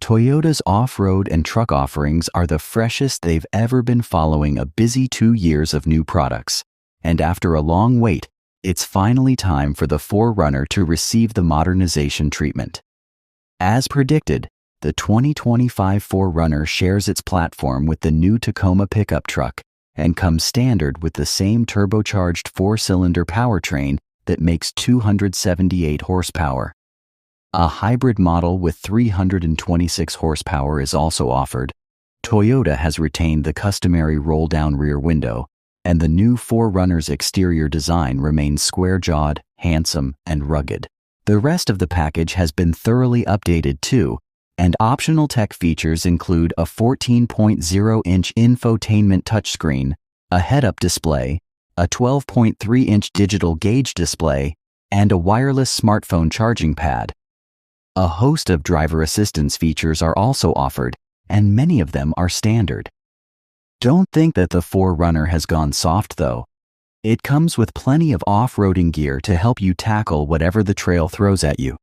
Toyota's off-road and truck offerings are the freshest they've ever been following a busy 2 years of new products. And after a long wait, it's finally time for the 4Runner to receive the modernization treatment. As predicted, the 2025 4Runner shares its platform with the new Tacoma pickup truck and comes standard with the same turbocharged 4-cylinder powertrain that makes 278 horsepower. A hybrid model with 326 horsepower is also offered. Toyota has retained the customary roll-down rear window, and the new 4Runner's exterior design remains square-jawed, handsome, and rugged. The rest of the package has been thoroughly updated too, and optional tech features include a 14.0-inch infotainment touchscreen, a head-up display, a 12.3-inch digital gauge display, and a wireless smartphone charging pad. A host of driver assistance features are also offered, and many of them are standard. Don't think that the 4Runner has gone soft though. It comes with plenty of off-roading gear to help you tackle whatever the trail throws at you.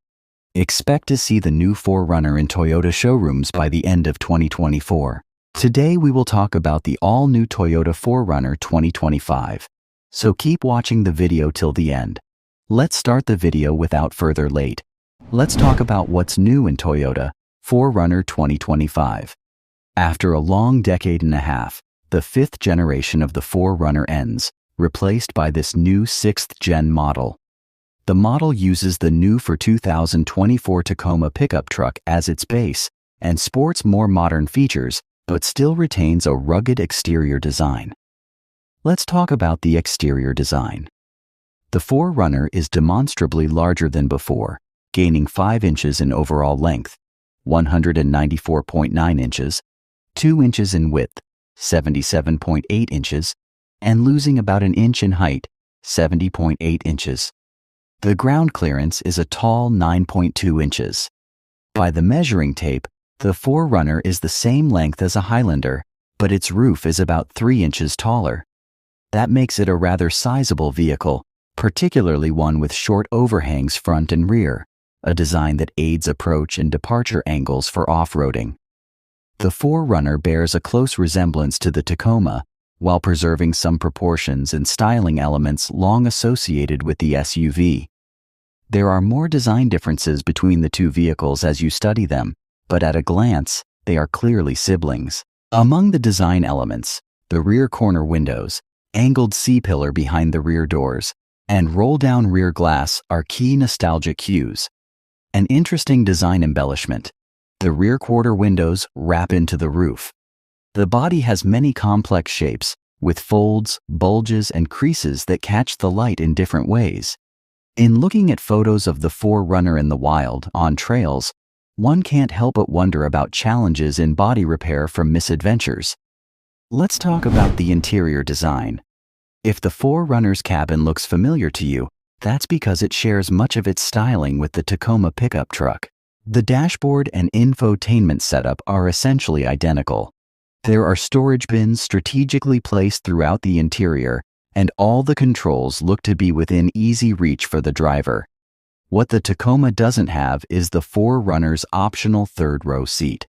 Expect to see the new 4Runner in Toyota showrooms by the end of 2024. Today we will talk about the all-new Toyota 4Runner 2025. So keep watching the video till the end. Let's start the video without further late. Let's talk about what's new in Toyota 4Runner 2025. After a long decade and a half, the 5th generation of the 4Runner ends, replaced by this new 6th-gen model. The model uses the new for 2024 Tacoma pickup truck as its base and sports more modern features, but still retains a rugged exterior design. Let's talk about the exterior design. The 4Runner is demonstrably larger than before, gaining 5 inches in overall length, 194.9 inches, 2 inches in width, 77.8 inches, and losing about an inch in height, 70.8 inches. The ground clearance is a tall 9.2 inches. By the measuring tape, the 4Runner is the same length as a Highlander, but its roof is about 3 inches taller. That makes it a rather sizable vehicle, particularly one with short overhangs front and rear, a design that aids approach and departure angles for off-roading. The 4Runner bears a close resemblance to the Tacoma, while preserving some proportions and styling elements long associated with the SUV. There are more design differences between the two vehicles as you study them, but at a glance, they are clearly siblings. Among the design elements, the rear corner windows, angled C-pillar behind the rear doors, and roll-down rear glass are key nostalgic cues. An interesting design embellishment: the rear quarter windows wrap into the roof. The body has many complex shapes, with folds, bulges, and creases that catch the light in different ways. In looking at photos of the 4Runner in the wild, on trails, one can't help but wonder about challenges in body repair from misadventures. Let's talk about the interior design. If the 4Runner's cabin looks familiar to you, that's because it shares much of its styling with the Tacoma pickup truck. The dashboard and infotainment setup are essentially identical. There are storage bins strategically placed throughout the interior, and all the controls look to be within easy reach for the driver. What the Tacoma doesn't have is the 4Runner's optional third-row seat.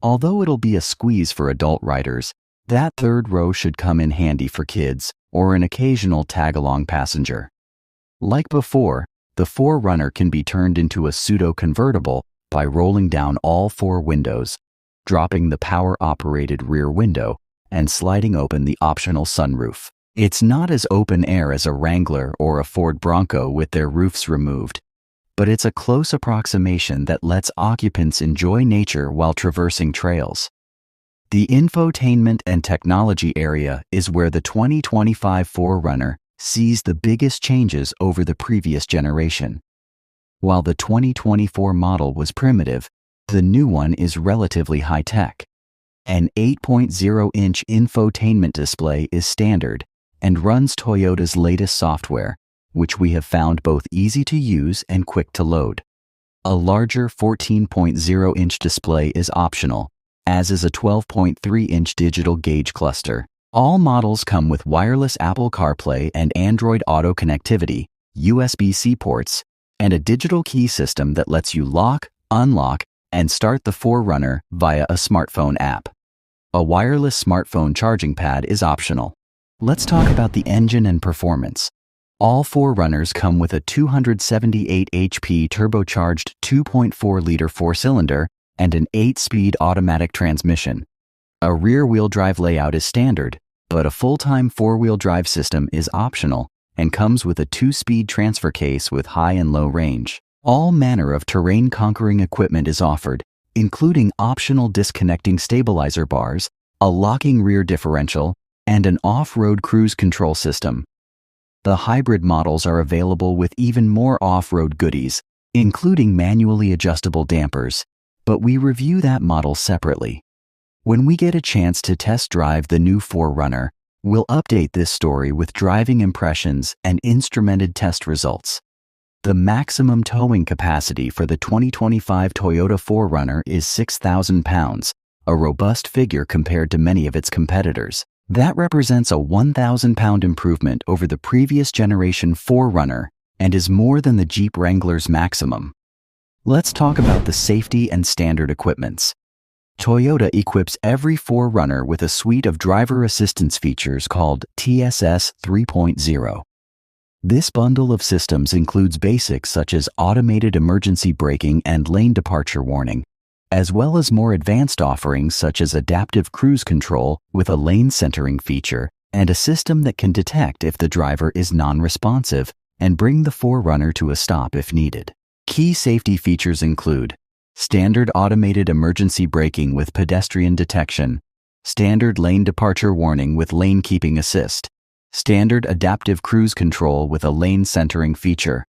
Although it'll be a squeeze for adult riders, that third row should come in handy for kids or an occasional tag-along passenger. Like before, the 4Runner can be turned into a pseudo-convertible by rolling down all 4 windows, dropping the power-operated rear window, and sliding open the optional sunroof. It's not as open air as a Wrangler or a Ford Bronco with their roofs removed, but it's a close approximation that lets occupants enjoy nature while traversing trails. The infotainment and technology area is where the 2025 4Runner sees the biggest changes over the previous generation. While the 2024 model was primitive, the new one is relatively high-tech. An 8.0-inch infotainment display is standard and runs Toyota's latest software, which we have found both easy to use and quick to load. A larger 14.0-inch display is optional, as is a 12.3-inch digital gauge cluster. All models come with wireless Apple CarPlay and Android Auto connectivity, USB-C ports, and a digital key system that lets you lock, unlock, and start the 4Runner via a smartphone app. A wireless smartphone charging pad is optional. Let's talk about the engine and performance. All 4Runners come with a 278 HP turbocharged 2.4-liter four-cylinder and an 8-speed automatic transmission. A rear-wheel drive layout is standard, but a full-time four-wheel drive system is optional and comes with a 2-speed transfer case with high and low range. All manner of terrain-conquering equipment is offered, including optional disconnecting stabilizer bars, a locking rear differential, and an off-road cruise control system. The hybrid models are available with even more off-road goodies, including manually adjustable dampers, but we review that model separately. When we get a chance to test drive the new 4Runner, we'll update this story with driving impressions and instrumented test results. The maximum towing capacity for the 2025 Toyota 4Runner is 6,000 pounds, a robust figure compared to many of its competitors. That represents a 1,000-pound improvement over the previous generation 4Runner and is more than the Jeep Wrangler's maximum. Let's talk about the safety and standard equipments. Toyota equips every 4Runner with a suite of driver assistance features called TSS 3.0. This bundle of systems includes basics such as automated emergency braking and lane departure warning, as well as more advanced offerings such as adaptive cruise control with a lane centering feature and a system that can detect if the driver is non-responsive and bring the 4Runner to a stop if needed. Key safety features include standard automated emergency braking with pedestrian detection, standard lane departure warning with lane keeping assist, standard adaptive cruise control with a lane centering feature.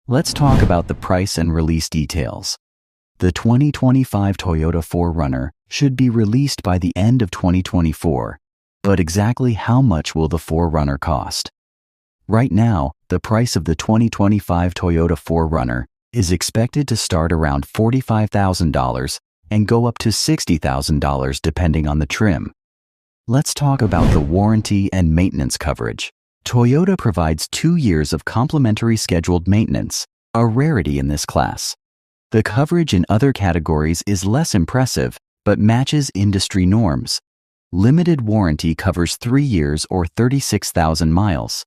Let's talk about the price and release details. The 2025 Toyota 4Runner should be released by the end of 2024, but exactly how much will the 4Runner cost? Right now, the price of the 2025 Toyota 4Runner is expected to start around $45,000 and go up to $60,000 depending on the trim. Let's talk about the warranty and maintenance coverage. Toyota provides 2 years of complimentary scheduled maintenance, a rarity in this class. The coverage in other categories is less impressive, but matches industry norms. Limited warranty covers 3 years or 36,000 miles.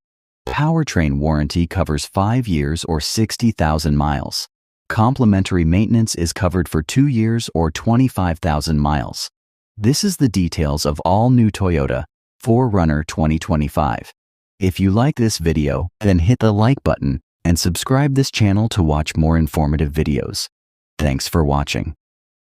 Powertrain warranty covers 5 years or 60,000 miles. Complimentary maintenance is covered for 2 years or 25,000 miles. This is the details of all new Toyota 4Runner 2025. If you like this video, then hit the like button and subscribe this channel to watch more informative videos. Thanks for watching.